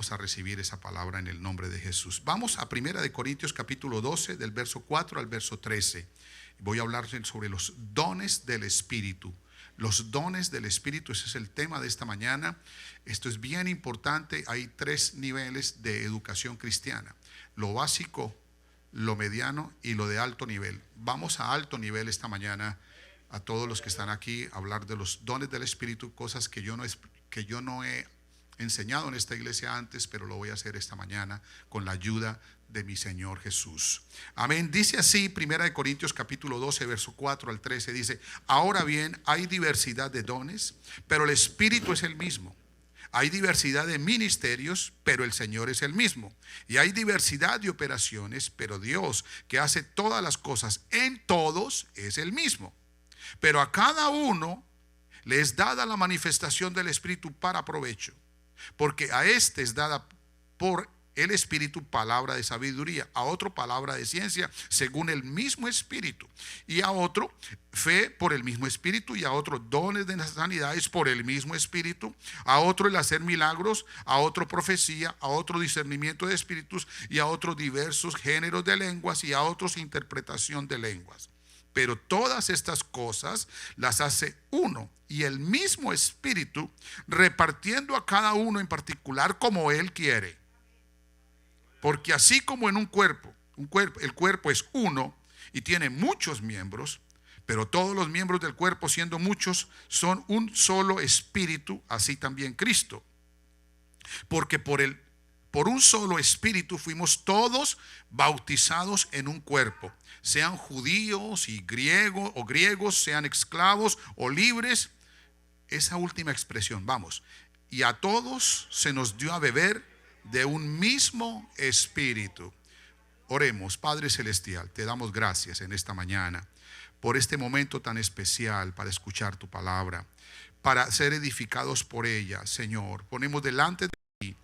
Vamos a recibir esa palabra en el nombre de Jesús. Vamos a 1 Corintios capítulo 12, del verso 4 al verso 13. Voy a hablar sobre los dones del Espíritu. Los dones del Espíritu, ese es el tema de esta mañana. Esto es bien importante. Hay 3 niveles de educación cristiana: lo básico, lo mediano y lo de alto nivel. Vamos a alto nivel esta mañana, a todos los que están aquí, a hablar de los dones del Espíritu, cosas que yo no he enseñado en esta iglesia antes, pero lo voy a hacer esta mañana con la ayuda de mi Señor Jesús. Amén. Dice así 1 Corintios capítulo 12, verso 4 al 13, dice: ahora bien, hay diversidad de dones, pero el Espíritu es el mismo. Hay diversidad de ministerios, pero el Señor es el mismo. Y hay diversidad de operaciones, pero Dios, que hace todas las cosas en todos, es el mismo. Pero a cada uno le es dada la manifestación del Espíritu para provecho. Porque a este es dada por el Espíritu palabra de sabiduría, a otro palabra de ciencia según el mismo Espíritu, y a otro fe por el mismo Espíritu, y a otro dones de sanidades por el mismo Espíritu, a otro el hacer milagros, a otro profecía, a otro discernimiento de espíritus, y a otros diversos géneros de lenguas, y a otros interpretación de lenguas. Pero todas estas cosas las hace uno y el mismo Espíritu, repartiendo a cada uno en particular como Él quiere. Porque así como en un cuerpo, el cuerpo es uno y tiene muchos miembros, pero todos los miembros del cuerpo, siendo muchos, son un solo Espíritu, así también Cristo. Porque por un solo Espíritu fuimos todos bautizados en un cuerpo, sean judíos y griegos, sean esclavos o libres. Esa última expresión, vamos, y a todos se nos dio a beber de un mismo Espíritu. Oremos. Padre celestial, te damos gracias en esta mañana por este momento tan especial para escuchar tu palabra, para ser edificados por ella. Señor, ponemos delante de ti,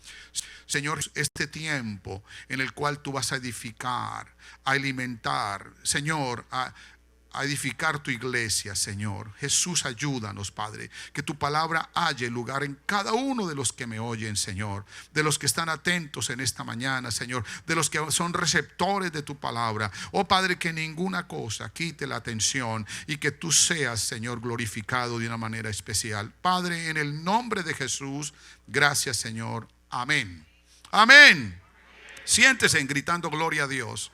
Señor, este tiempo en el cual tú vas a edificar, a alimentar, Señor, a edificar tu iglesia, Señor. Jesús, ayúdanos, Padre, que tu palabra halle lugar en cada uno de los que me oyen, Señor, de los que están atentos en esta mañana, Señor, de los que son receptores de tu palabra. Oh Padre, que ninguna cosa quite la atención y que tú seas, Señor, glorificado de una manera especial. Padre, en el nombre de Jesús, gracias, Señor. Amén. Amén. Siéntese gritando gloria a Dios.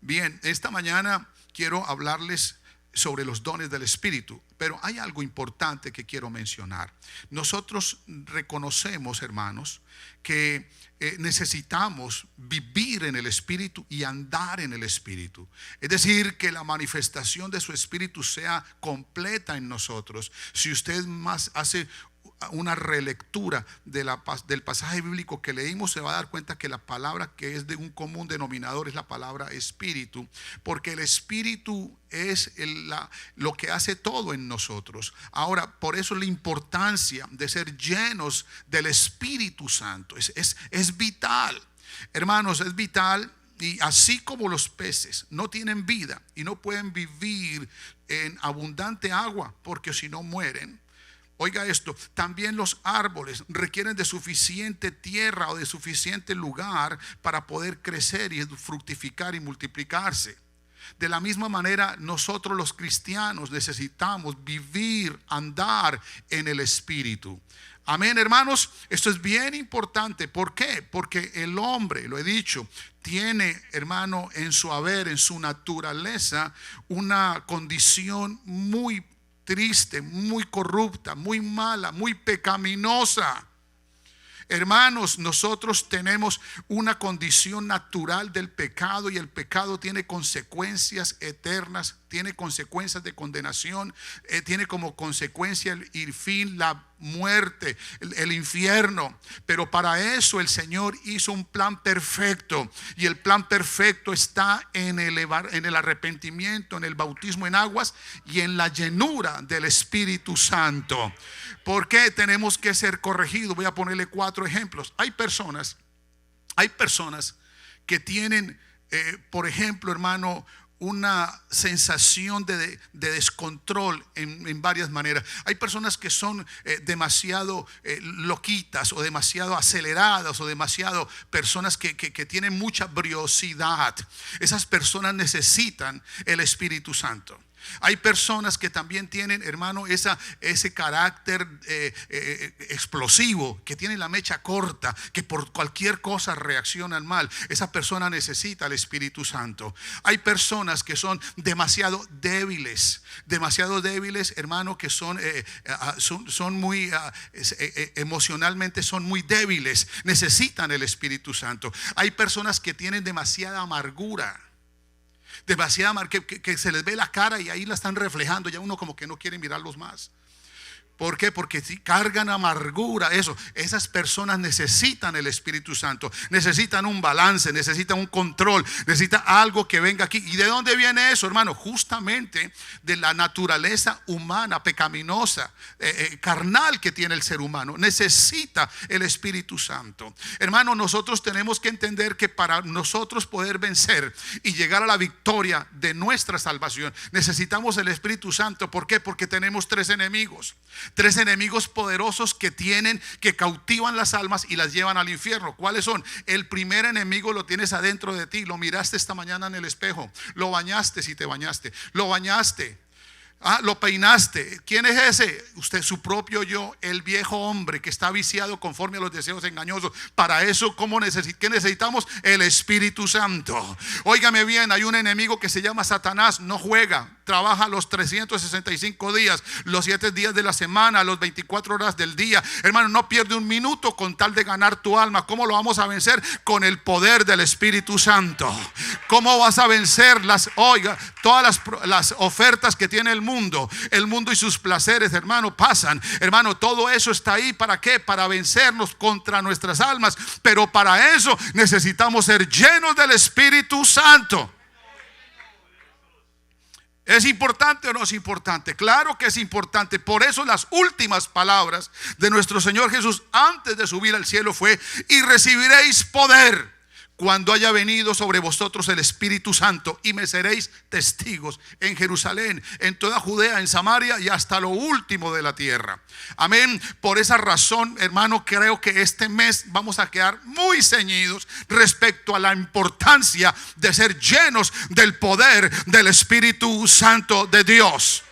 Bien, esta mañana quiero hablarles sobre los dones del Espíritu, pero hay algo importante que quiero mencionar. Nosotros reconocemos, hermanos, que necesitamos vivir en el Espíritu y andar en el Espíritu. Es decir, que la manifestación de su Espíritu sea completa en nosotros. Si usted más hace una relectura del pasaje bíblico que leímos, se va a dar cuenta que la palabra que es de un común denominador es la palabra Espíritu, porque el Espíritu es lo que hace todo en nosotros. Ahora, por eso la importancia de ser llenos del Espíritu Santo es vital, hermanos, es vital. Y así como los peces no tienen vida y no pueden vivir en abundante agua, porque si no mueren. Oiga esto, también los árboles requieren de suficiente tierra o de suficiente lugar para poder crecer y fructificar y multiplicarse. De la misma manera, nosotros los cristianos necesitamos vivir, andar en el Espíritu. Amén, hermanos. Esto es bien importante. ¿Por qué? Porque el hombre, lo he dicho, tiene, hermano, en su haber, en su naturaleza, una condición muy triste, muy corrupta, muy mala, muy pecaminosa. Hermanos, nosotros tenemos una condición natural del pecado, y el pecado tiene consecuencias eternas, tiene consecuencias de condenación, tiene como consecuencia y fin la muerte, el infierno. Pero para eso el Señor hizo un plan perfecto, y el plan perfecto está en el arrepentimiento, en el bautismo en aguas y en la llenura del Espíritu Santo. ¿Por qué tenemos que ser corregidos? Voy a ponerle 4 ejemplos. Hay personas que tienen, por ejemplo, hermano, una sensación de descontrol en varias maneras. Hay personas que son demasiado loquitas o demasiado aceleradas o demasiado personas que tienen mucha briosidad. Esas personas necesitan el Espíritu Santo. Hay personas que también tienen, hermano, ese carácter explosivo, que tienen la mecha corta, que por cualquier cosa reaccionan mal. Esa persona necesita el Espíritu Santo. Hay personas que son demasiado débiles, hermano, que son muy emocionalmente son muy débiles. Necesitan el Espíritu Santo. Hay personas que tienen demasiada amargura. Que se les ve la cara y ahí la están reflejando. Ya uno como que no quiere mirarlos más. ¿Por qué? Porque si cargan amargura, esas personas necesitan el Espíritu Santo, necesitan un balance, necesitan un control, necesitan algo que venga aquí. ¿Y de dónde viene eso, hermano? Justamente de la naturaleza humana, pecaminosa, carnal que tiene el ser humano. Necesita el Espíritu Santo. Hermano, nosotros tenemos que entender que para nosotros poder vencer y llegar a la victoria de nuestra salvación, necesitamos el Espíritu Santo. ¿Por qué? Porque tenemos tres enemigos poderosos que cautivan las almas y las llevan al infierno. ¿Cuáles son? El primer enemigo lo tienes adentro de ti. Lo miraste esta mañana en el espejo. Lo bañaste si te bañaste. Lo bañaste. Lo peinaste. ¿Quién es ese? Usted, su propio yo, el viejo hombre que está viciado conforme a los deseos engañosos. Para eso, ¿qué necesitamos? El Espíritu Santo. Óigame bien, hay un enemigo que se llama Satanás. No juega, trabaja los 365 días, los 7 días de la semana, los 24 horas del día. Hermano, no pierde un minuto con tal de ganar tu alma. ¿Cómo lo vamos a vencer? Con el poder del Espíritu Santo. ¿Cómo vas a vencer todas las ofertas que tiene el mundo y sus placeres, hermano, pasan. Hermano, todo eso está ahí. ¿Para qué? Para vencernos contra nuestras almas. Pero para eso necesitamos ser llenos del Espíritu Santo. ¿Es importante o no es importante? Claro que es importante. Por eso las últimas palabras de nuestro Señor Jesús antes de subir al cielo fue: y recibiréis poder cuando haya venido sobre vosotros el Espíritu Santo, y me seréis testigos en Jerusalén, en toda Judea, en Samaria y hasta lo último de la tierra. Amén. Por esa razón, hermano, creo que este mes vamos a quedar muy ceñidos respecto a la importancia de ser llenos del poder del Espíritu Santo de Dios.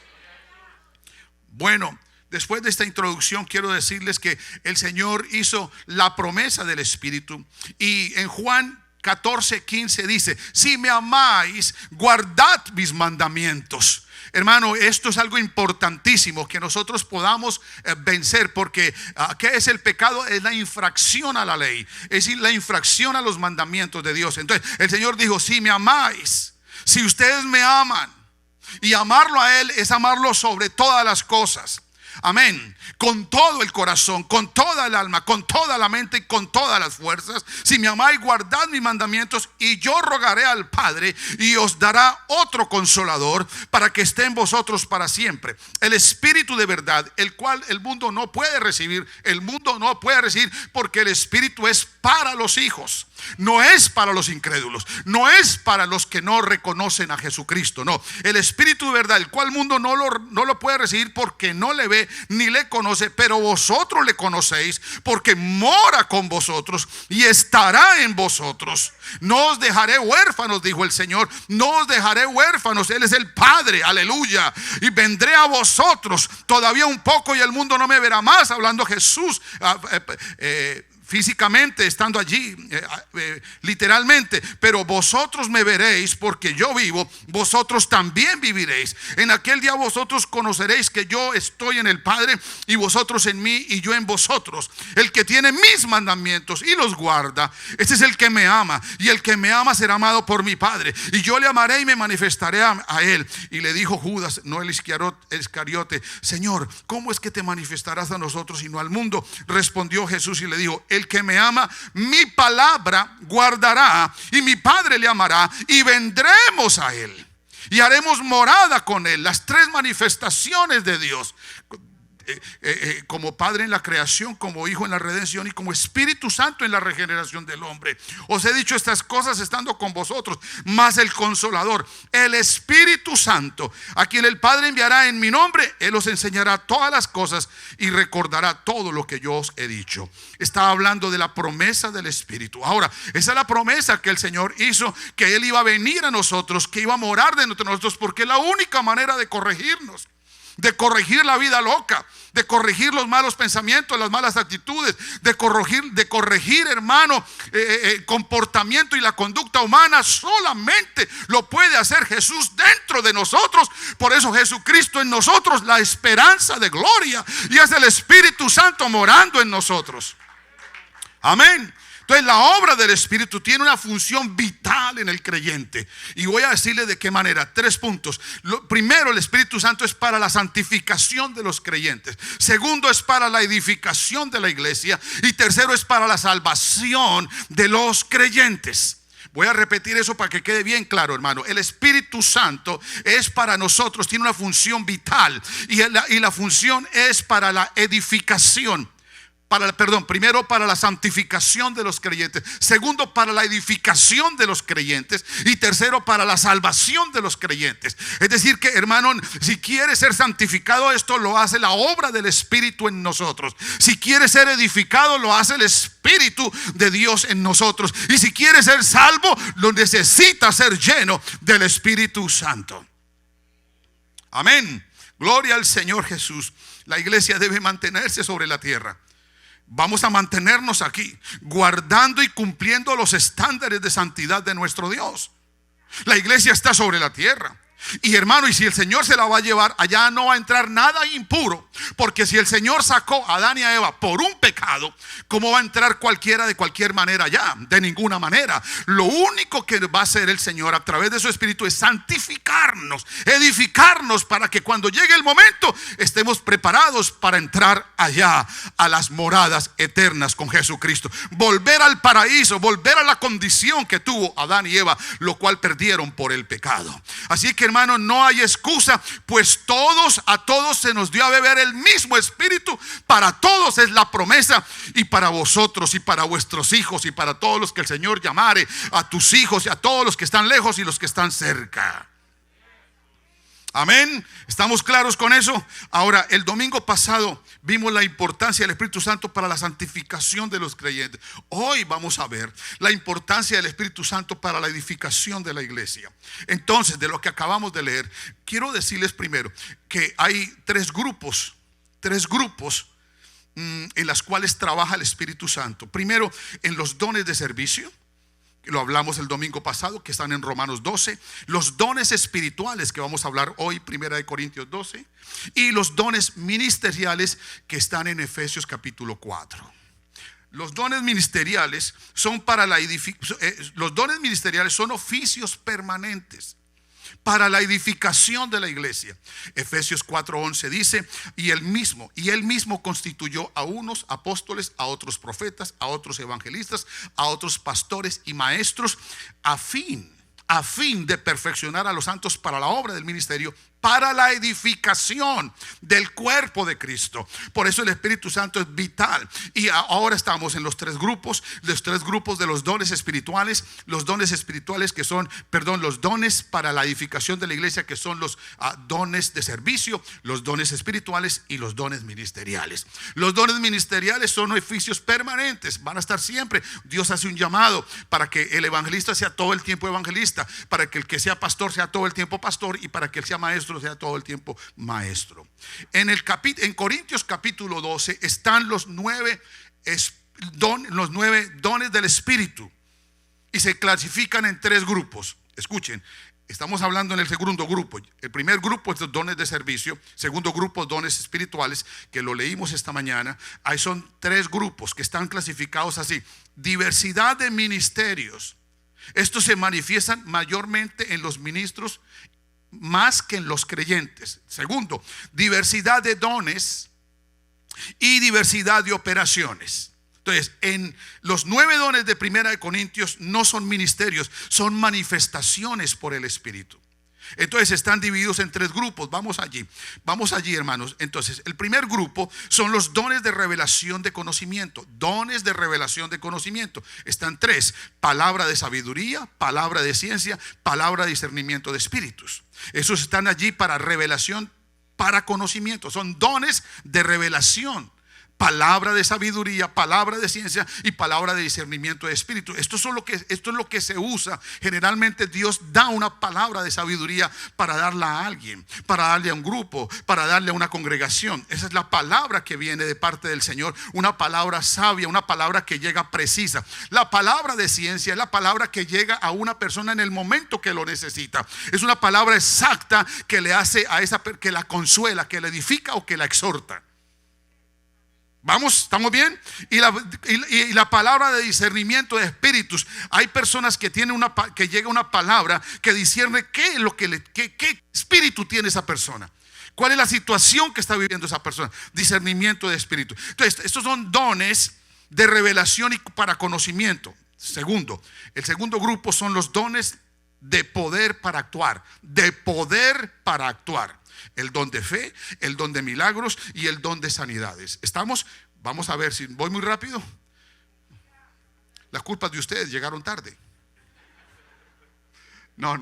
Bueno, después de esta introducción quiero decirles que el Señor hizo la promesa del Espíritu, y en Juan 14:15 dice: si me amáis, guardad mis mandamientos. Hermano, esto es algo importantísimo que nosotros podamos vencer, porque ¿qué es el pecado? Es la infracción a la ley, es decir, la infracción a los mandamientos de Dios. Entonces el Señor dijo: si me amáis, si ustedes me aman, y amarlo a Él es amarlo sobre todas las cosas. Amén. Con todo el corazón, con toda el alma, con toda la mente y con todas las fuerzas. Si me amáis, guardad mis mandamientos, y yo rogaré al Padre y os dará otro consolador para que esté en vosotros para siempre. El Espíritu de verdad, el cual el mundo no puede recibir. El mundo no puede recibir porque el Espíritu es para los hijos. No es para los incrédulos, no es para los que no reconocen a Jesucristo. No, el Espíritu de verdad, el cual el mundo no lo puede recibir porque no le ve ni le conoce, pero vosotros le conocéis porque mora con vosotros y estará en vosotros. No os dejaré huérfanos, dijo el Señor, no os dejaré huérfanos. Él es el Padre, aleluya. Y vendré a vosotros todavía un poco y el mundo no me verá más. Hablando Jesús físicamente, estando allí, literalmente. Pero vosotros me veréis, porque yo vivo, vosotros también viviréis. En aquel día vosotros conoceréis que yo estoy en el Padre, y vosotros en mí y yo en vosotros. El que tiene mis mandamientos y los guarda, ese es el que me ama, y el que me ama será amado por mi Padre, y yo le amaré y me manifestaré a él. Y le dijo Judas, no el Iscariote: Señor, ¿cómo es que te manifestarás a nosotros y no al mundo? Respondió Jesús y le dijo: el que me ama, mi palabra guardará, y mi Padre le amará, y vendremos a él y haremos morada con él. Las tres manifestaciones de Dios: como Padre en la creación, como Hijo en la redención y como Espíritu Santo en la regeneración del hombre. Os he dicho estas cosas estando con vosotros, más el Consolador, el Espíritu Santo, a quien el Padre enviará en mi nombre, Él os enseñará todas las cosas y recordará todo lo que yo os he dicho. Estaba hablando de la promesa del Espíritu. Ahora, esa es la promesa que el Señor hizo, que Él iba a venir a nosotros, que iba a morar de nosotros, porque es la única manera de corregirnos, de corregir la vida loca, de corregir los malos pensamientos, las malas actitudes, de corregir, hermano, comportamiento y la conducta humana. Solamente lo puede hacer Jesús dentro de nosotros. Por eso Jesucristo en nosotros, la esperanza de gloria, y es el Espíritu Santo morando en nosotros. Amén. Entonces la obra del Espíritu tiene una función vital en el creyente, y voy a decirle de qué manera. 3 puntos. Primero, el Espíritu Santo es para la santificación de los creyentes. Segundo, es para la edificación de la iglesia. Y tercero, es para la salvación de los creyentes. Voy a repetir eso para que quede bien claro, hermano. El Espíritu Santo es para nosotros, tiene una función vital, y la función es para la edificación. Primero para la santificación de los creyentes, segundo para la edificación de los creyentes, y tercero para la salvación de los creyentes. Es decir que, hermano, si quiere ser santificado, esto lo hace la obra del Espíritu en nosotros. Si quiere ser edificado, lo hace el Espíritu de Dios en nosotros. Y si quiere ser salvo, lo necesita ser lleno del Espíritu Santo. Amén. Gloria al Señor Jesús. La iglesia debe mantenerse sobre la tierra. Vamos a mantenernos aquí, guardando y cumpliendo los estándares de santidad de nuestro Dios. La iglesia está sobre la tierra. Y hermano, y si el Señor se la va a llevar, allá no va a entrar nada impuro. Porque si el Señor sacó a Adán y a Eva por un pecado, ¿cómo va a entrar cualquiera de cualquier manera allá? De ninguna manera. Lo único que va a hacer el Señor a través de su Espíritu es santificarnos, edificarnos, para que cuando llegue el momento estemos preparados para entrar allá a las moradas eternas con Jesucristo. Volver al paraíso, volver a la condición que tuvo Adán y Eva, lo cual perdieron por el pecado. Así que, hermano, no hay excusa, pues a todos se nos dio a beber el mismo Espíritu. Para todos es la promesa, y para vosotros y para vuestros hijos y para todos los que el Señor llamare, a tus hijos y a todos los que están lejos y los que están cerca. Amén. ¿Estamos claros con eso? Ahora, el domingo pasado vimos la importancia del Espíritu Santo para la santificación de los creyentes. Hoy vamos a ver la importancia del Espíritu Santo para la edificación de la iglesia. Entonces, de lo que acabamos de leer, quiero decirles primero que hay tres grupos en las cuales trabaja el Espíritu Santo. Primero, en los dones de servicio. Lo hablamos el domingo pasado, que están en Romanos 12. Los dones espirituales, que vamos a hablar hoy, 1 Corintios 12. Y los dones ministeriales, que están en Efesios capítulo 4. Los dones ministeriales son para la edificación. Los dones ministeriales son oficios permanentes para la edificación de la iglesia. Efesios 4:11 dice: y él mismo constituyó a unos apóstoles, a otros profetas, a otros evangelistas, a otros pastores y maestros, a fin de perfeccionar a los santos para la obra del ministerio, para la edificación del cuerpo de Cristo. Por eso el Espíritu Santo es vital. Y ahora estamos en los tres grupos de los dones espirituales. Los dones espirituales que son, los dones para la edificación de la iglesia, que son los dones de servicio, los dones espirituales y los dones ministeriales. Los dones ministeriales son oficios permanentes, van a estar siempre. Dios hace un llamado para que el evangelista sea todo el tiempo evangelista, para que el que sea pastor sea todo el tiempo pastor, y para que él sea maestro sea todo el tiempo maestro. En Corintios capítulo 12 están los 9 dones del Espíritu, y se clasifican en 3 grupos. Escuchen, estamos hablando en el segundo grupo. El primer grupo es los dones de servicio. Segundo grupo, dones espirituales, que lo leímos esta mañana. Ahí son 3 grupos que están clasificados así: diversidad de ministerios. Estos se manifiestan mayormente en los ministros más que en los creyentes. Segundo, diversidad de dones y diversidad de operaciones. Entonces, en los 9 dones de 1 Corintios no son ministerios, son manifestaciones por el Espíritu. Entonces están divididos en 3 grupos. Vamos allí, hermanos. Entonces el primer grupo son los dones de revelación de conocimiento. Dones de revelación de conocimiento. Están 3: palabra de sabiduría, palabra de ciencia, palabra de discernimiento de espíritus. Esos están allí para revelación, para conocimiento. Son dones de revelación. Palabra de sabiduría, palabra de ciencia y palabra de discernimiento de espíritu. Esto es lo que se usa. Generalmente Dios da una palabra de sabiduría para darla a alguien, para darle a un grupo, para darle a una congregación. Esa es la palabra que viene de parte del Señor. Una palabra sabia, una palabra que llega precisa. La palabra de ciencia es la palabra que llega a una persona en el momento que lo necesita. Es una palabra exacta que le hace a esa, que la consuela, que la edifica o que la exhorta. Vamos, ¿estamos bien? Y la palabra de discernimiento de espíritus. Hay personas que tienen que llega una palabra que discierne qué espíritu tiene esa persona. ¿Cuál es la situación que está viviendo esa persona? Discernimiento de espíritu. Entonces, estos son dones de revelación y para conocimiento. El segundo grupo son los dones de poder para actuar. De poder para actuar. El don de fe, el don de milagros y el don de sanidades. ¿Estamos? Vamos a ver si voy muy rápido. Las culpas de ustedes, llegaron tarde. No.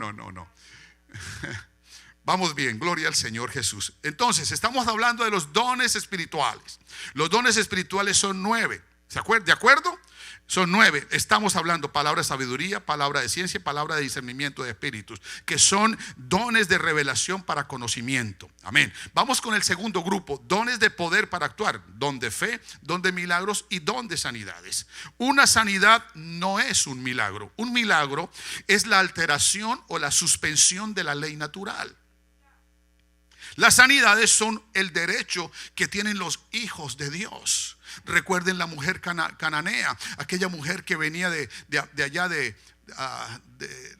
Vamos bien, gloria al Señor Jesús. Entonces, estamos hablando de los dones espirituales. Los dones espirituales son 9. ¿De acuerdo? Son 9. Estamos hablando palabra de sabiduría, palabra de ciencia, palabra de discernimiento de espíritus, que son dones de revelación para conocimiento. Amén. Vamos con el segundo grupo: dones de poder para actuar. Don de fe, don de milagros y don de sanidades. Una sanidad no es un milagro. Un milagro es la alteración o la suspensión de la ley natural. Las sanidades son el derecho que tienen los hijos de Dios. Recuerden la mujer cananea, aquella mujer que venía de allá de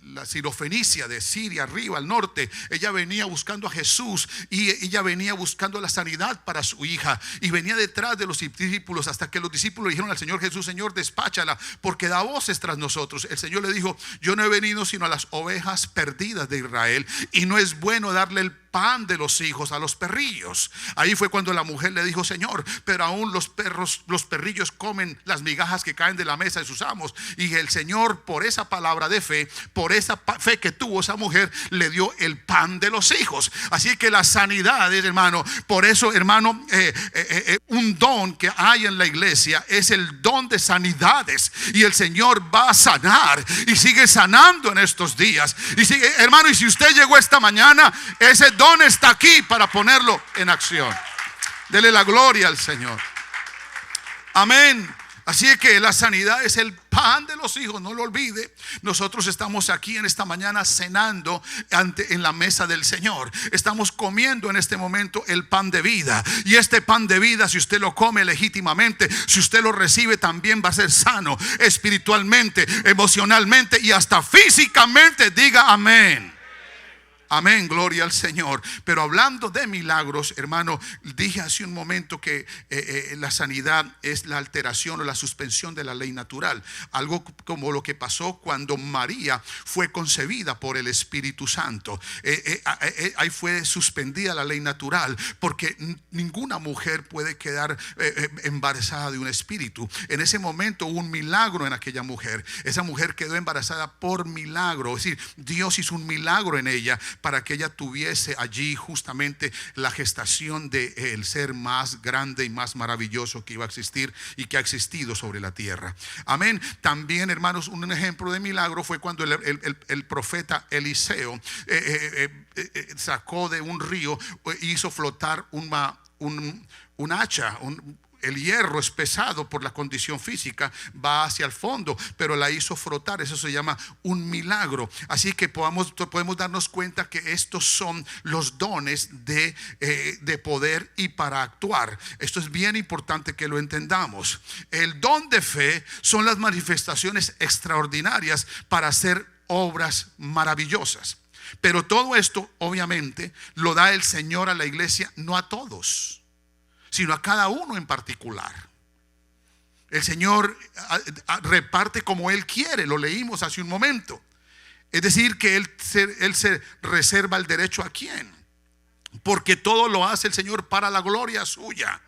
la Sirofenicia, de Siria, arriba al norte. Ella venía buscando a Jesús y ella venía buscando la sanidad para su hija, y venía detrás de los discípulos hasta que los discípulos le dijeron al Señor Jesús: Señor, despáchala, porque da voces tras nosotros. El Señor le dijo: yo no he venido sino a las ovejas perdidas de Israel, y no es bueno darle el pan de los hijos a los perrillos. Ahí fue cuando la mujer le dijo: Señor, pero aún los perrillos comen las migajas que caen de la mesa de sus amos. Y el Señor, por esa palabra de fe, por esa fe que tuvo esa mujer, le dio el pan de los hijos. Así que las sanidades, hermano, por eso, hermano, un don que hay en la iglesia es el don de sanidades, y el Señor va a sanar y sigue sanando en estos días. Y sigue, hermano, y si usted llegó esta mañana, ese don está aquí para ponerlo en acción. Dele la gloria al Señor. Amén. Así que la sanidad es el pan de los hijos, no lo olvide. Nosotros estamos aquí en esta mañana cenando en la mesa del Señor. Estamos comiendo en este momento el pan de vida. Y este pan de vida, si usted lo come legítimamente, si usted lo recibe, también va a ser sano espiritualmente, emocionalmente y hasta físicamente. Diga amén. Amén, gloria al Señor. Pero hablando de milagros, hermano, dije hace un momento que la sanidad es la alteración o la suspensión de la ley natural. Algo como lo que pasó cuando María fue concebida por el Espíritu Santo. Ahí fue suspendida la ley natural, porque ninguna mujer puede quedar embarazada de un espíritu. En ese momento hubo un milagro en aquella mujer. Esa mujer quedó embarazada por milagro. Es decir, Dios hizo un milagro en ella para que ella tuviese allí justamente la gestación del ser más grande y más maravilloso que iba a existir y que ha existido sobre la tierra. Amén. También, hermanos, un ejemplo de milagro fue cuando el profeta Eliseo sacó de un río, hizo flotar un hacha. El hierro es pesado por la condición física, va hacia el fondo, pero la hizo frotar. Eso se llama un milagro. Así que podemos darnos cuenta que estos son los dones de poder y para actuar. Esto es bien importante que lo entendamos. El don de fe son las manifestaciones extraordinarias para hacer obras maravillosas. Pero todo esto obviamente lo da el Señor a la iglesia, no a todos, sino a cada uno en particular. El Señor reparte como Él quiere, lo leímos hace un momento. Es decir, que Él se reserva el derecho ¿a quién? Porque todo lo hace el Señor para la gloria suya,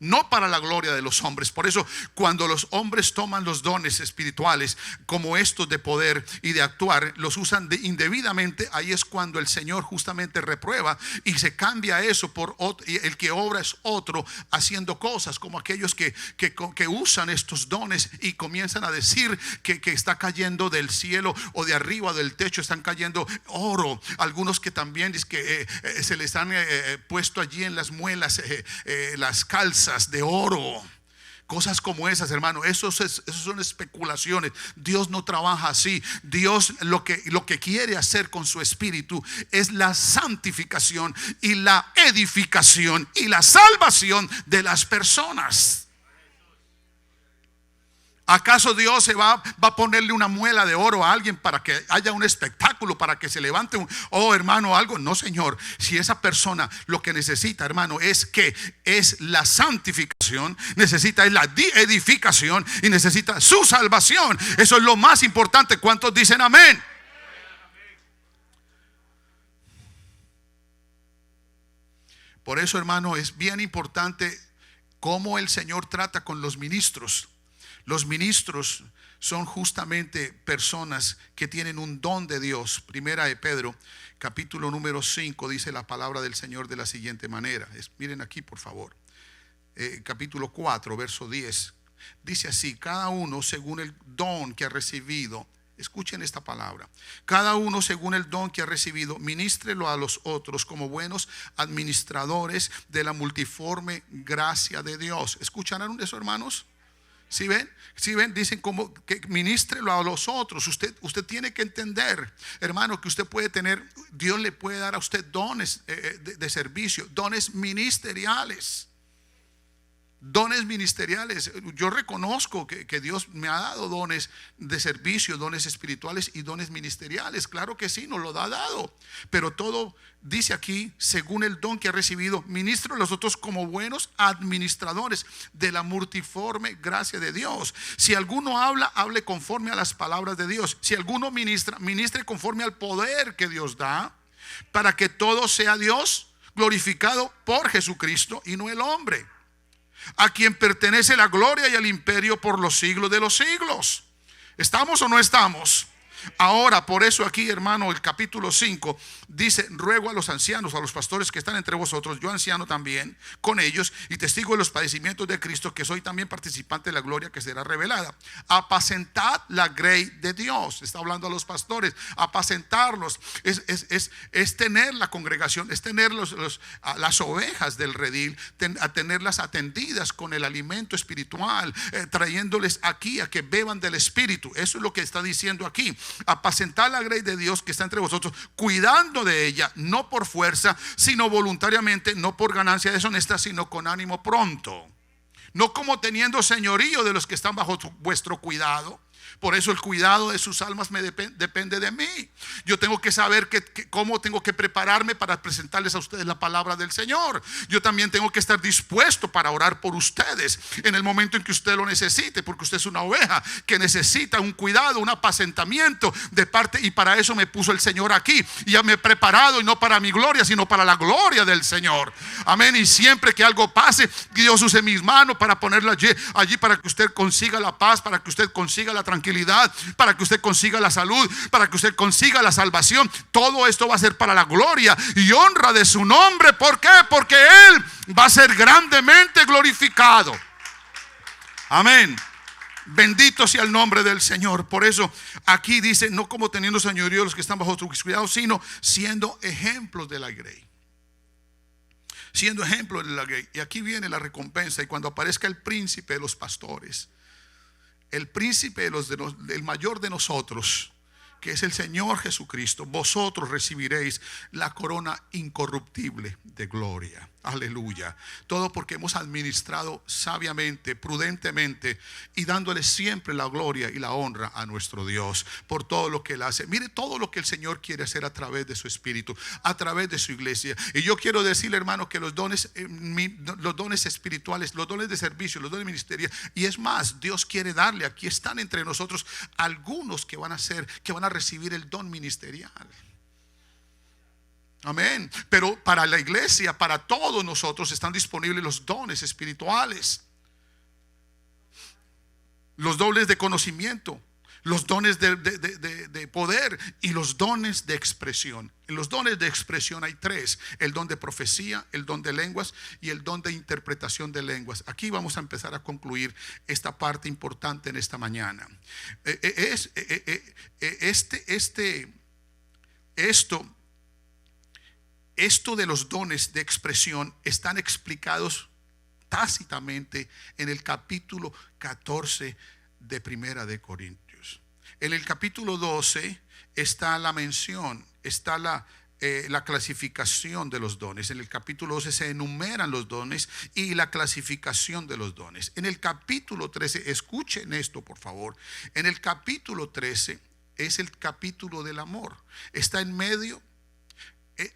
no para la gloria de los hombres. Por eso cuando los hombres toman los dones espirituales como estos de poder y de actuar, los usan indebidamente, ahí es cuando el Señor justamente reprueba y se cambia eso por otro, y el que obra es otro haciendo cosas como aquellos que usan estos dones y comienzan a decir que está cayendo del cielo o de arriba del techo, están cayendo oro. Algunos que también es que se les han puesto allí en las muelas las calzas de oro, cosas como esas, hermano. Esos son especulaciones. Dios no trabaja así. Dios lo que quiere hacer con su espíritu es la santificación y la edificación y la salvación de las personas. ¿Acaso Dios se va a ponerle una muela de oro a alguien para que haya un espectáculo, para que se levante hermano, algo? No, Señor. Si esa persona lo que necesita, hermano, es la santificación, necesita la edificación y necesita su salvación. Eso es lo más importante. ¿Cuántos dicen amén? Por eso, hermano, es bien importante cómo el Señor trata con los ministros. Los ministros son justamente personas que tienen un don de Dios. Primera de Pedro, capítulo número 5, dice la palabra del Señor de la siguiente manera. Miren aquí, por favor. Capítulo 4, verso 10. Dice así: cada uno según el don que ha recibido. Escuchen esta palabra. Cada uno según el don que ha recibido, ministrelo a los otros como buenos administradores de la multiforme gracia de Dios. ¿Escucharon eso, hermanos? ¿Sí ven? ¿Sí ven? Dicen como que ministrelo a los otros. Usted tiene que entender, hermano, que usted puede tener, Dios le puede dar a usted dones de servicio, dones ministeriales. Dones ministeriales. Yo reconozco que Dios me ha dado dones de servicio, dones espirituales y dones ministeriales. Claro que sí, nos lo ha dado. Pero todo dice aquí, según el don que ha recibido, ministro a los otros como buenos administradores de la multiforme gracia de Dios. Si alguno habla, hable conforme a las palabras de Dios. Si alguno ministra, ministre conforme al poder que Dios da, para que todo sea Dios glorificado por Jesucristo y no el hombre, a quien pertenece la gloria y el imperio por los siglos de los siglos. ¿Estamos o no estamos? Ahora, por eso aquí, hermano, el capítulo 5 dice: ruego a los ancianos, a los pastores que están entre vosotros, yo anciano también con ellos y testigo de los padecimientos de Cristo, que soy también participante de la gloria que será revelada. Apacentad la grey de Dios. Está hablando a los pastores. Apacentarlos es tener la congregación, es tener las ovejas del redil, a tenerlas atendidas con el alimento espiritual, trayéndoles aquí a que beban del espíritu. Eso es lo que está diciendo aquí. Apacentar la grey de Dios que está entre vosotros, cuidando de ella, no por fuerza, sino voluntariamente, no por ganancia deshonesta, sino con ánimo pronto, no como teniendo señorío de los que están bajo vuestro cuidado. Por eso el cuidado de sus almas depende de mí. Yo tengo que saber cómo tengo que prepararme para presentarles a ustedes la palabra del Señor. Yo también tengo que estar dispuesto para orar por ustedes en el momento en que usted lo necesite, porque usted es una oveja que necesita un cuidado, un apacentamiento de parte, y para eso me puso el Señor aquí. Y ya me he preparado, y no para mi gloria, sino para la gloria del Señor. Amén. Y siempre que algo pase, Dios use mis manos para ponerla allí para que usted consiga la paz, para que usted consiga la tranquilidad, para que usted consiga la salud, para que usted consiga la salvación. Todo esto va a ser para la gloria y honra de su nombre. ¿Por qué? Porque Él va a ser grandemente glorificado. Amén. Bendito sea el nombre del Señor. Por eso aquí dice: no como teniendo señorío los que están bajo tu cuidado, sino siendo ejemplos de la grey. Siendo ejemplos de la grey. Y aquí viene la recompensa. Y cuando aparezca el príncipe de los pastores, el príncipe el mayor de nosotros, que es el Señor Jesucristo, vosotros recibiréis la corona incorruptible de gloria. Aleluya. Todo porque hemos administrado sabiamente, prudentemente y dándole siempre la gloria y la honra a nuestro Dios por todo lo que Él hace. Mire todo lo que el Señor quiere hacer a través de su Espíritu, a través de su iglesia. Y yo quiero decirle, hermano, que los dones espirituales, los dones de servicio, los dones ministeriales, y es más, Dios quiere darle, aquí están entre nosotros algunos que van a recibir el don ministerial. Amén. Pero para la iglesia, para todos nosotros, están disponibles los dones espirituales, los dones de conocimiento, los dones de poder y los dones de expresión. En los dones de expresión hay tres: el don de profecía, el don de lenguas y el don de interpretación de lenguas. Aquí vamos a empezar a concluir esta parte importante en esta mañana. Esto de los dones de expresión están explicados tácitamente en el capítulo 14 de Primera de Corintios. En el capítulo 12 está la mención, está la clasificación de los dones. En el capítulo 12 se enumeran los dones y la clasificación de los dones. En el capítulo 13, escuchen esto por favor, en el capítulo 13 es el capítulo del amor. Está en medio.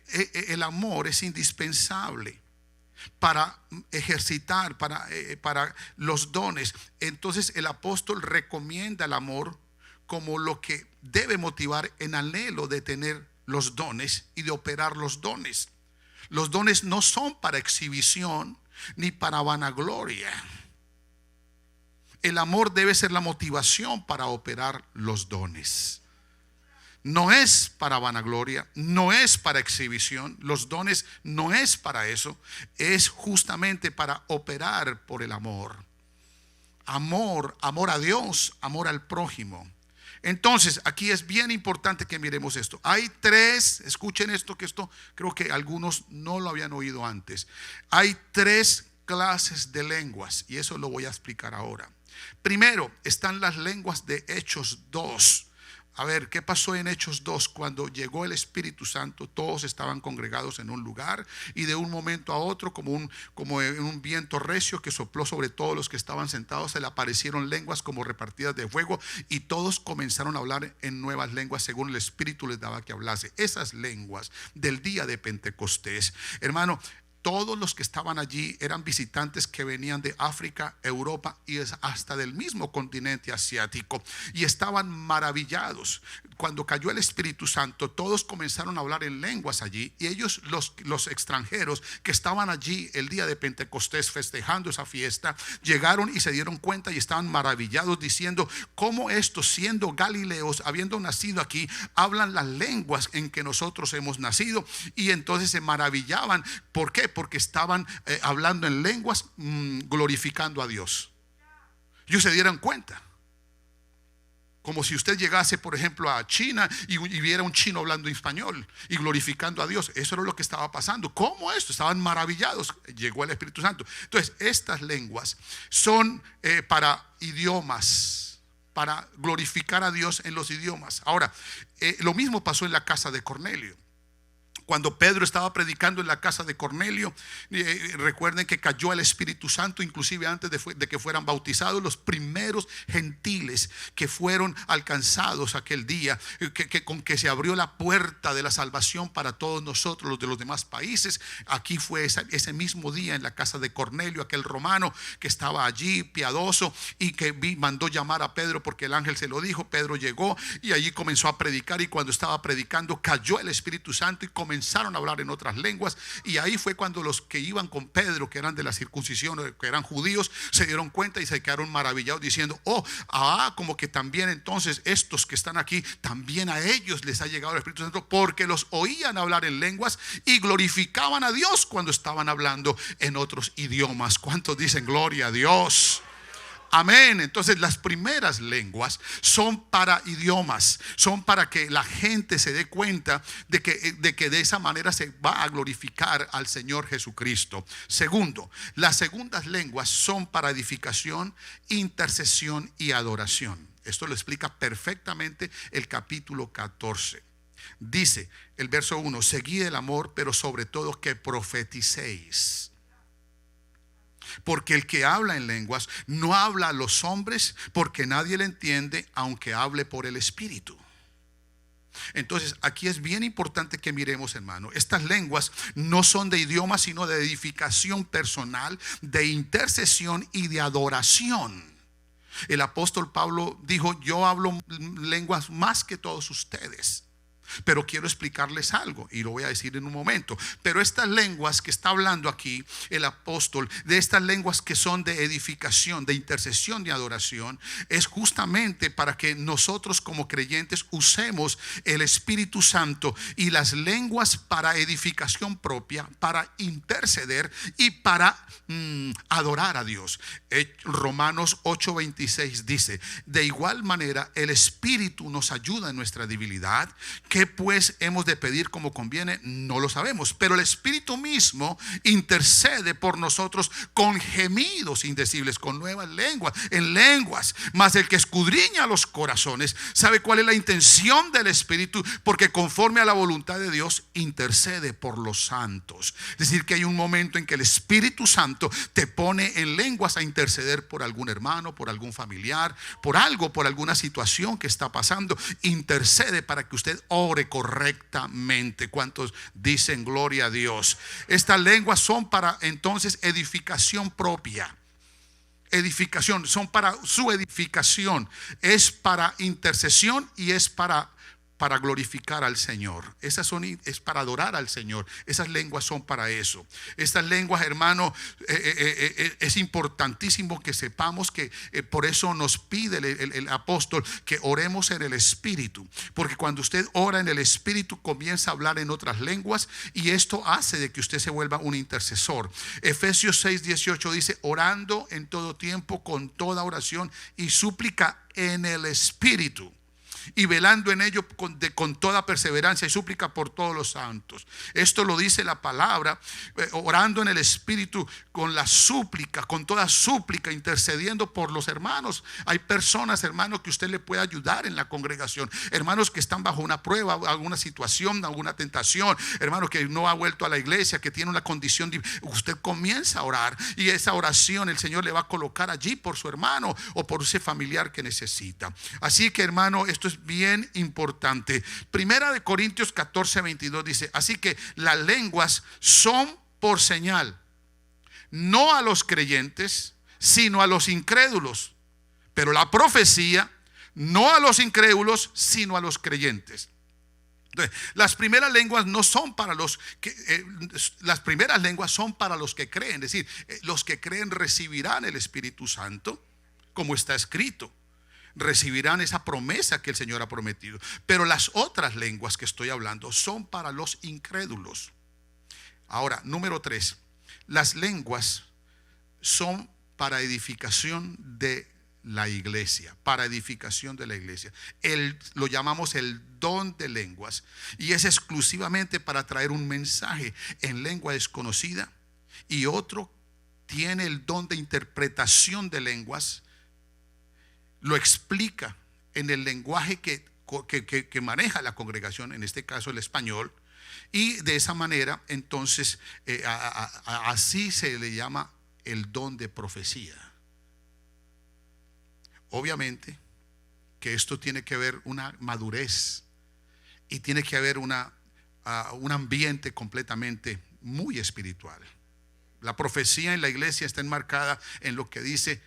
El amor es indispensable para ejercitar, para los dones. Entonces el apóstol recomienda el amor como lo que debe motivar en anhelo de tener los dones y de operar los dones. Los dones no son para exhibición ni para vanagloria. El amor debe ser la motivación para operar los dones. No es para vanagloria, no es para exhibición. Los dones no es para eso. Es justamente para operar por el amor. Amor a Dios, amor al prójimo. Entonces, aquí es bien importante que miremos esto. Hay tres, escuchen esto, que esto creo que algunos no lo habían oído antes. Hay tres clases de lenguas y eso lo voy a explicar ahora. Primero, están las lenguas de Hechos 2. A ver, ¿qué pasó en Hechos 2? Cuando llegó el Espíritu Santo, todos estaban congregados en un lugar y de un momento a otro, como en un viento recio que sopló sobre todos los que estaban sentados, se le aparecieron lenguas como repartidas de fuego y todos comenzaron a hablar en nuevas lenguas según el Espíritu les daba que hablase. Esas lenguas del día de Pentecostés, hermano, todos los que estaban allí eran visitantes que venían de África, Europa y hasta del mismo continente asiático y estaban maravillados. Cuando cayó el Espíritu Santo, todos comenzaron a hablar en lenguas allí y ellos, los extranjeros que estaban allí el día de Pentecostés festejando esa fiesta, llegaron y se dieron cuenta y estaban maravillados diciendo: ¿cómo estos, siendo galileos, habiendo nacido aquí, hablan las lenguas en que nosotros hemos nacido? Y entonces se maravillaban. ¿Por qué? Porque estaban hablando en lenguas, glorificando a Dios. Ellos se dieran cuenta. Como si usted llegase, por ejemplo, a China y viera un chino hablando español y glorificando a Dios. Eso era lo que estaba pasando. ¿Cómo esto? Estaban maravillados. Llegó el Espíritu Santo. Entonces, estas lenguas son para idiomas, para glorificar a Dios en los idiomas. Ahora, lo mismo pasó en la casa de Cornelio. Cuando Pedro estaba predicando en la casa de Cornelio, recuerden que cayó el Espíritu Santo, inclusive antes de que fueran bautizados los primeros gentiles que fueron alcanzados aquel día, con que se abrió la puerta de la salvación para todos nosotros, los de los demás países. Aquí fue ese mismo día en la casa de Cornelio, aquel romano que estaba allí piadoso y que mandó llamar a Pedro porque el ángel se lo dijo. Pedro llegó y allí comenzó a predicar, y cuando estaba predicando cayó el Espíritu Santo y comenzaron a hablar en otras lenguas. Y ahí fue cuando los que iban con Pedro, que eran de la circuncisión, que eran judíos, se dieron cuenta y se quedaron maravillados diciendo: como que también entonces estos que están aquí, también a ellos les ha llegado el Espíritu Santo, porque los oían hablar en lenguas y glorificaban a Dios cuando estaban hablando en otros idiomas. ¿Cuántos dicen gloria a Dios? Amén. Entonces las primeras lenguas son para idiomas, son para que la gente se dé cuenta de que de esa manera se va a glorificar al Señor Jesucristo. Segundo, las segundas lenguas son para edificación, intercesión y adoración. Esto lo explica perfectamente el capítulo 14. Dice el verso 1: seguid el amor, pero sobre todo que profeticéis. Porque el que habla en lenguas no habla a los hombres, porque nadie le entiende, aunque hable por el Espíritu. Entonces aquí es bien importante que miremos, hermano, estas lenguas no son de idioma, sino de edificación personal, de intercesión y de adoración. El apóstol Pablo dijo: yo hablo lenguas más que todos ustedes, pero quiero explicarles algo, y lo voy a decir en un momento. Pero estas lenguas que está hablando aquí el apóstol, de estas lenguas que son de edificación, de intercesión, de adoración, es justamente para que nosotros como creyentes usemos el Espíritu Santo y las lenguas para edificación propia, para interceder y para adorar a Dios. Romanos 8:26 dice: de igual manera el Espíritu nos ayuda en nuestra debilidad. ¿Qué pues hemos de pedir como conviene? No lo sabemos, pero el Espíritu mismo intercede por nosotros con gemidos indecibles, con nuevas lenguas, en lenguas. Mas el que escudriña los corazones sabe cuál es la intención del Espíritu, porque conforme a la voluntad de Dios intercede por los santos. Es decir, que hay un momento en que el Espíritu Santo te pone en lenguas a interceder por algún hermano, por algún familiar, por algo, por alguna situación que está pasando. Intercede para que usted ore correctamente. ¿Cuántos dicen gloria a Dios? Estas lenguas son para entonces edificación propia. Edificación, son para su edificación. Es para intercesión y es para glorificar al Señor. Es para adorar al Señor. Esas lenguas son para eso. Estas lenguas, hermano, es importantísimo que sepamos que por eso nos pide el apóstol que oremos en el Espíritu, porque cuando usted ora en el Espíritu comienza a hablar en otras lenguas, y esto hace de que usted se vuelva un intercesor. Efesios 6:18 dice: orando en todo tiempo con toda oración y súplica en el Espíritu, y velando en ello con toda perseverancia y súplica por todos los santos. Esto lo dice la palabra, orando en el Espíritu con la súplica, con toda súplica, intercediendo por los hermanos. Hay personas, hermanos, que usted le puede ayudar en la congregación, hermanos que están bajo una prueba, alguna situación, alguna tentación, hermanos que no ha vuelto a la iglesia, que tiene una condición. Usted comienza a orar, y esa oración el Señor le va a colocar allí por su hermano o por ese familiar que necesita. Así que, hermano, esto es bien importante. Primera de Corintios 14:22 dice: así que las lenguas son por señal, no a los creyentes, sino a los incrédulos, pero la profecía no a los incrédulos, sino a los creyentes. Entonces, las primeras lenguas no son para los que las primeras lenguas son para los que creen. Es decir, los que creen recibirán el Espíritu Santo, como está escrito. Recibirán esa promesa que el Señor ha prometido. Pero las otras lenguas que estoy hablando son para los incrédulos. Ahora, número 3, las lenguas son para edificación de la iglesia, para edificación de la iglesia. Lo llamamos el don de lenguas, y es exclusivamente para traer un mensaje en lengua desconocida, y otro tiene el don de interpretación de lenguas. Lo explica en el lenguaje que maneja la congregación, en este caso el español, y de esa manera entonces así se le llama el don de profecía. Obviamente que esto tiene que haber una madurez, y tiene que haber un ambiente completamente muy espiritual. La profecía en la iglesia está enmarcada en lo que dice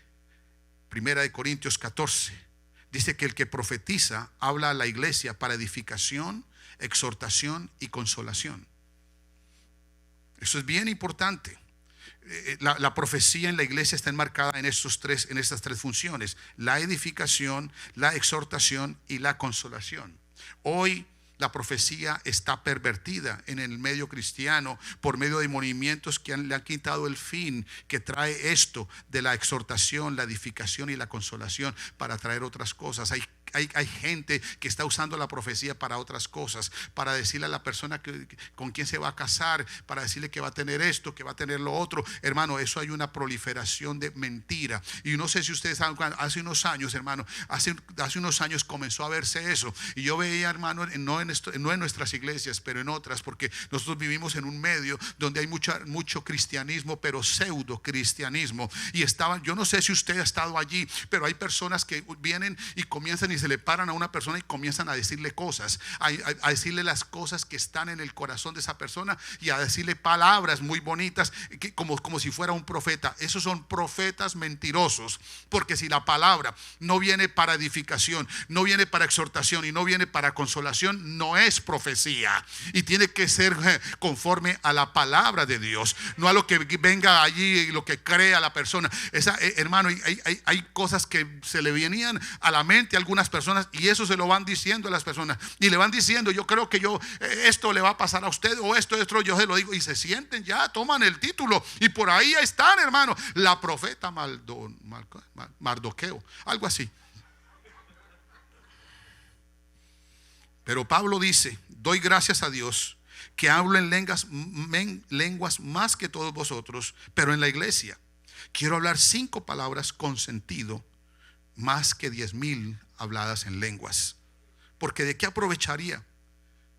Primera de Corintios 14. Dice que el que profetiza habla a la iglesia para edificación, exhortación y consolación. Eso es bien importante. La profecía en la iglesia está enmarcada en estas tres funciones: la edificación, la exhortación y la consolación. Hoy la profecía está pervertida en el medio cristiano por medio de movimientos que le han quitado el fin que trae esto de la exhortación, la edificación y la consolación, para traer otras cosas. Hay hay gente que está usando la profecía para otras cosas, para decirle a la persona con quien se va a casar, para decirle que va a tener esto, que va a tener lo otro. Hermano, eso hay una proliferación de mentira. Y no sé si ustedes saben, hace unos años, hermano, hace unos años comenzó a verse eso. Y yo veía, hermano, no en nuestras iglesias, pero en otras, porque nosotros vivimos en un medio donde hay mucho cristianismo, pero pseudo cristianismo. Y yo no sé si usted ha estado allí, pero hay personas que vienen y comienzan y se le paran a una persona y comienzan a decirle cosas, a decirle las cosas que están en el corazón de esa persona y a decirle palabras muy bonitas, como si fuera un profeta. Esos son profetas mentirosos, porque si la palabra no viene para edificación, no viene para exhortación y no viene para consolación, no es profecía. Y tiene que ser conforme a la palabra de Dios, no a lo que venga allí y lo que crea la persona. Hermano, hay cosas que se le venían a la mente a algunas personas y eso se lo van diciendo a las personas y le van diciendo: yo creo que esto le va a pasar a usted, o esto yo se lo digo, y se sienten ya, toman el título y por ahí están, hermano, la profeta Mardoqueo, algo así. Pero Pablo dice: doy gracias a Dios que hablo en lenguas más que todos vosotros, pero en la iglesia quiero hablar 5 palabras con sentido más que 10,000 habladas en lenguas. Porque ¿de qué aprovecharía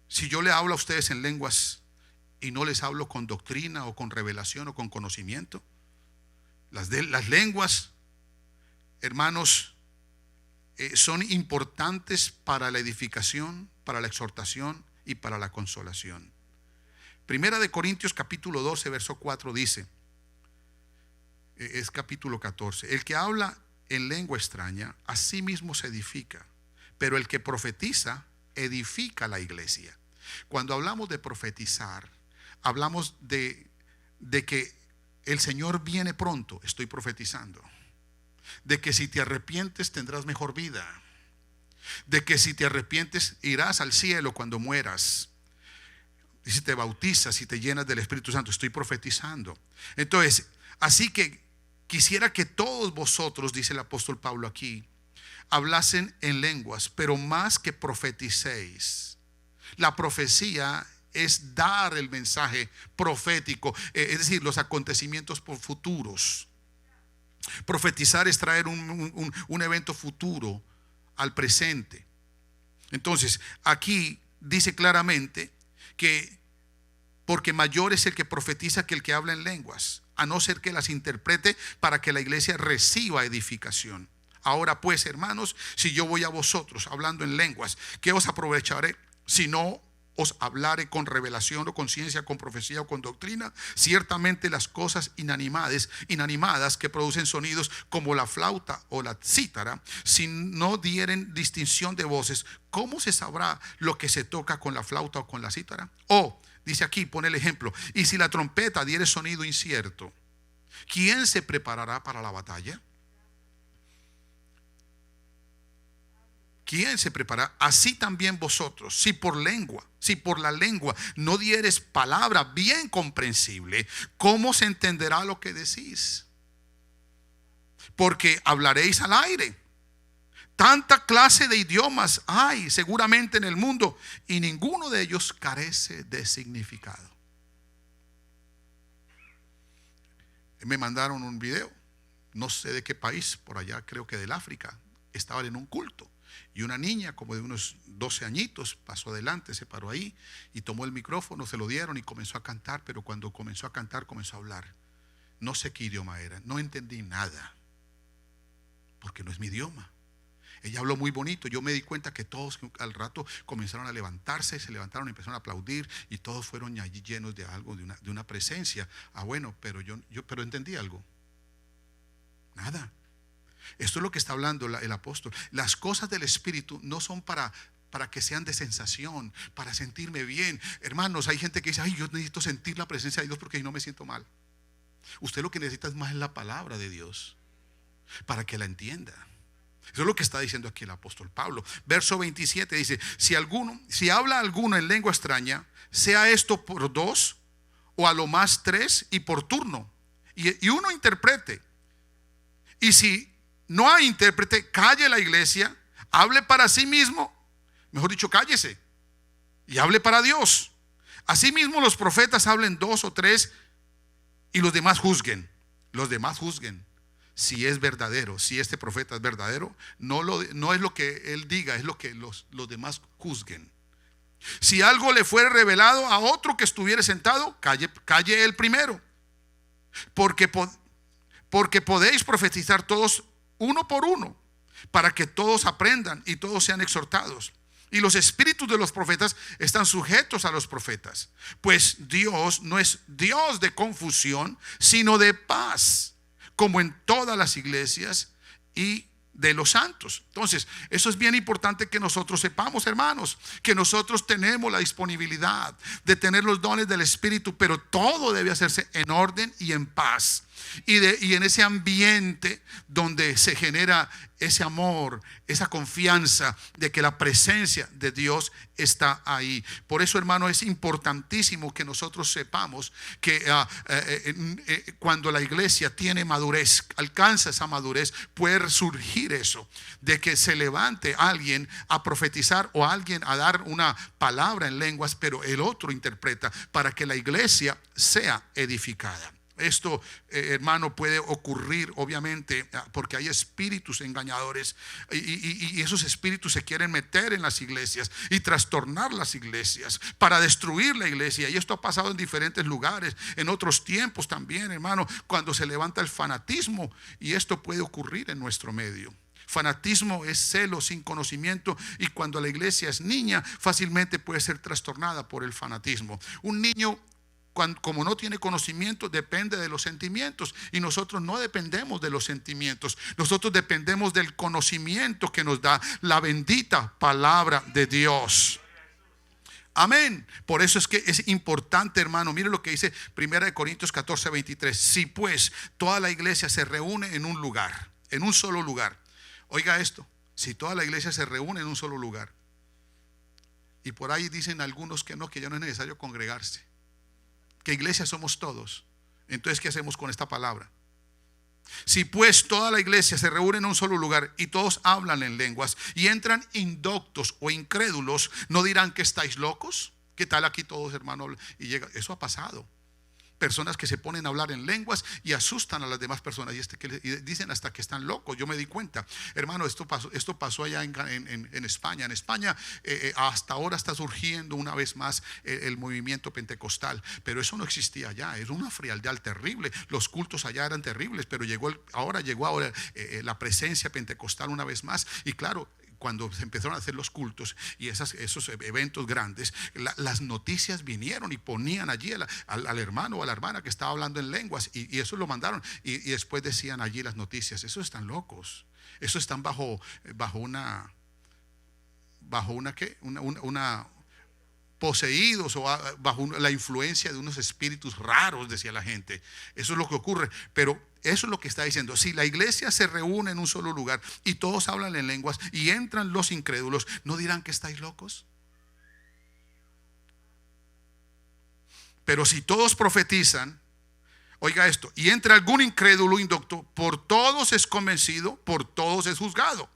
si yo le hablo a ustedes en lenguas y no les hablo con doctrina o con revelación o con conocimiento? Las lenguas, hermanos, son importantes para la edificación, para la exhortación y para la consolación. Primera de Corintios capítulo 12 verso 4 dice, es capítulo 14: el que habla en lengua extraña a sí mismo se edifica, pero el que profetiza edifica la iglesia. Cuando hablamos de profetizar, hablamos de que el Señor viene pronto. Estoy profetizando de que si te arrepientes tendrás mejor vida, de que si te arrepientes irás al cielo cuando mueras, y si te bautizas, si te llenas del Espíritu Santo. Estoy profetizando. Entonces, así que quisiera que todos vosotros, dice el apóstol Pablo aquí, hablasen en lenguas, pero más que profeticéis. La profecía es dar el mensaje profético, es decir, los acontecimientos por futuros. Profetizar es traer un evento futuro al presente. Entonces, aquí dice claramente que porque mayor es el que profetiza que el que habla en lenguas, a no ser que las interprete para que la iglesia reciba edificación. Ahora pues, hermanos, si yo voy a vosotros hablando en lenguas, ¿qué os aprovecharé si no os hablare con revelación o con ciencia, con profecía o con doctrina? Ciertamente las cosas inanimadas que producen sonidos como la flauta o la cítara, si no dieren distinción de voces, ¿cómo se sabrá lo que se toca con la flauta o con la cítara? O, dice aquí, pone el ejemplo: y si la trompeta diere sonido incierto, ¿quién se preparará para la batalla? ¿Quién se prepara? Así también vosotros, si por la lengua no dieres palabra bien comprensible, ¿cómo se entenderá lo que decís? Porque hablaréis al aire. Tanta clase de idiomas hay seguramente en el mundo y ninguno de ellos carece de significado. Me mandaron un video, no sé de qué país, por allá creo que del África. Estaban en un culto y una niña como de unos 12 añitos pasó adelante, se paró ahí y tomó el micrófono, se lo dieron y comenzó a cantar. Pero cuando comenzó a cantar, comenzó a hablar. No sé qué idioma era, no entendí nada, porque no es mi idioma. Ella habló muy bonito. Yo me di cuenta que todos al rato comenzaron a levantarse, se levantaron y empezaron a aplaudir, y todos fueron allí llenos de algo, de una presencia. Bueno, pero yo entendí algo. Nada. Esto es lo que está hablando el apóstol. Las cosas del Espíritu no son para que sean de sensación, para sentirme bien. Hermanos, hay gente que dice: ay, yo necesito sentir la presencia de Dios porque ahí no me siento mal. Usted lo que necesita es más la palabra de Dios para que la entienda. Eso es lo que está diciendo aquí el apóstol Pablo. Verso 27 dice: si habla alguno en lengua extraña, sea esto por 2 o a lo más 3 y por turno, y uno interprete. Y si no hay intérprete, calle la iglesia, hable para sí mismo, mejor dicho, cállese y hable para Dios. Asimismo los profetas hablen 2 o 3 y los demás juzguen. Los demás juzguen si es verdadero, si este profeta es verdadero. No es lo que él diga, es lo que los demás juzguen. Si algo le fuere revelado a otro que estuviera sentado, calle él primero. Porque podéis profetizar todos uno por uno, para que todos aprendan y todos sean exhortados. Y los espíritus de los profetas están sujetos a los profetas, pues Dios no es Dios de confusión, sino de paz, como en todas las iglesias y de los santos. Entonces, eso es bien importante que nosotros sepamos, hermanos, que nosotros tenemos la disponibilidad de tener los dones del Espíritu, pero todo debe hacerse en orden y en paz. Y en ese ambiente donde se genera ese amor, esa confianza de que la presencia de Dios está ahí. Por eso, hermano, es importantísimo que nosotros sepamos que cuando la iglesia tiene madurez, alcanza esa madurez, puede surgir eso, de que se levante alguien a profetizar o alguien a dar una palabra en lenguas, pero el otro interpreta, para que la iglesia sea edificada. Esto, hermano, puede ocurrir obviamente porque hay espíritus engañadores y esos espíritus se quieren meter en las iglesias y trastornar las iglesias para destruir la iglesia. Y esto ha pasado en diferentes lugares, en otros tiempos también, hermano, cuando se levanta el fanatismo, y esto puede ocurrir en nuestro medio. Fanatismo es celo sin conocimiento, y cuando la iglesia es niña, fácilmente puede ser trastornada por el fanatismo. Un niño, como no tiene conocimiento, depende de los sentimientos, y nosotros no dependemos de los sentimientos, nosotros dependemos del conocimiento que nos da la bendita palabra de Dios. Amén. Por eso es que es importante, hermano. Mire lo que dice 1 Corintios 14:23. Si pues toda la iglesia se reúne en un lugar, en un solo lugar. Oiga esto, si toda la iglesia se reúne en un solo lugar, y por ahí dicen algunos que ya no es necesario congregarse, que iglesia somos todos. Entonces, ¿qué hacemos con esta palabra? Si pues toda la iglesia se reúne en un solo lugar y todos hablan en lenguas y entran indoctos o incrédulos, ¿no dirán que estáis locos? ¿Qué tal aquí todos, hermano? Y llega, eso ha pasado. Personas que se ponen a hablar en lenguas y asustan a las demás personas y dicen hasta que están locos. Yo me di cuenta, hermano, esto pasó allá en España. En España hasta ahora está surgiendo una vez más el movimiento pentecostal, pero eso no existía allá. Era una frialdad terrible. Los cultos allá eran terribles, pero ahora llegó la presencia pentecostal una vez más. Y claro, cuando se empezaron a hacer los cultos y esos eventos grandes, las noticias vinieron y ponían allí al hermano o a la hermana que estaba hablando en lenguas, y eso lo mandaron, y después decían allí las noticias: esos están locos, esos están bajo una poseídos o bajo la influencia de unos espíritus raros, decía la gente. Eso es lo que ocurre. Pero eso es lo que está diciendo. Si la iglesia se reúne en un solo lugar y todos hablan en lenguas y entran los incrédulos, ¿no dirán que estáis locos? Pero si todos profetizan, oiga esto, y entra algún incrédulo indocto, por todos es convencido, por todos es juzgado.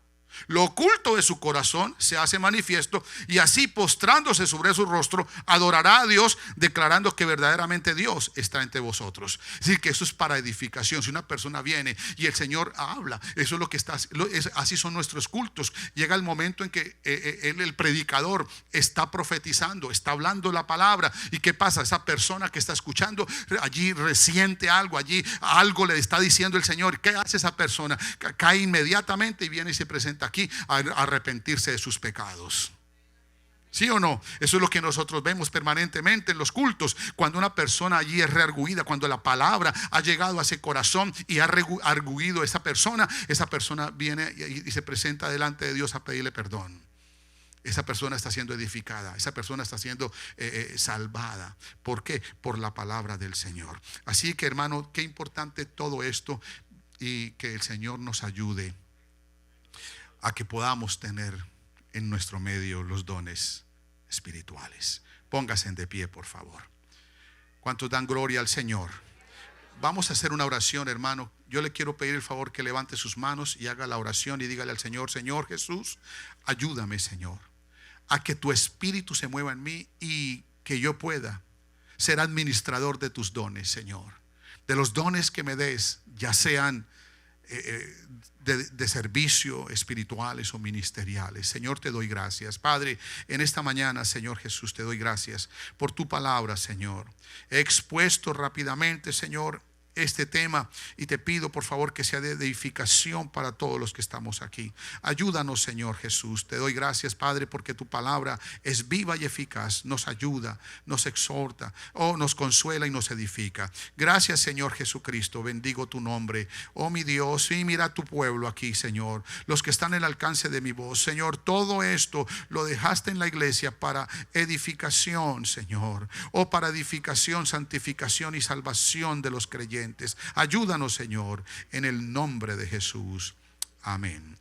Lo oculto de su corazón se hace manifiesto, y así, postrándose sobre su rostro, adorará a Dios, declarando que verdaderamente Dios está entre vosotros. Es decir, que eso es para edificación. Si una persona viene y el Señor habla, eso es lo que está. Así son nuestros cultos. Llega el momento en que el predicador está profetizando, está hablando la palabra. ¿Y qué pasa? Esa persona que está escuchando allí resiente algo, allí algo le está diciendo el Señor. ¿Qué hace esa persona? Cae inmediatamente y viene y se presenta aquí a arrepentirse de sus pecados. ¿Sí o no? Eso es lo que nosotros vemos permanentemente en los cultos. Cuando una persona allí es reargüida, cuando la palabra ha llegado a ese corazón y ha reargüido a esa persona viene y se presenta delante de Dios a pedirle perdón. Esa persona está siendo edificada, esa persona está siendo salvada. ¿Por qué? Por la palabra del Señor. Así que, hermano, qué importante todo esto, y que el Señor nos ayude a que podamos tener en nuestro medio los dones espirituales. Póngase de pie, por favor. ¿Cuántos dan gloria al Señor? Vamos a hacer una oración, hermano. Yo le quiero pedir el favor que levante sus manos y haga la oración y dígale al Señor: Señor Jesús, ayúdame, Señor, a que tu espíritu se mueva en mí y que yo pueda ser administrador de tus dones, Señor. De los dones que me des, ya sean de servicio, espirituales o ministeriales. Señor, te doy gracias. Padre, en esta mañana, Señor Jesús, te doy gracias por tu palabra, Señor. He expuesto rápidamente, Señor, este tema y te pido por favor que sea de edificación para todos los que estamos aquí. Ayúdanos, Señor Jesús. Te doy gracias, Padre, porque tu palabra es viva y eficaz. Nos ayuda, nos exhorta, nos consuela y nos edifica. Gracias, Señor Jesucristo. Bendigo tu nombre, oh mi Dios. Y mira a tu pueblo aquí, Señor, los que están en el alcance de mi voz. Señor, todo esto lo dejaste en la iglesia para edificación, Señor, para edificación, santificación y salvación de los creyentes. Ayúdanos, Señor, en el nombre de Jesús. Amén.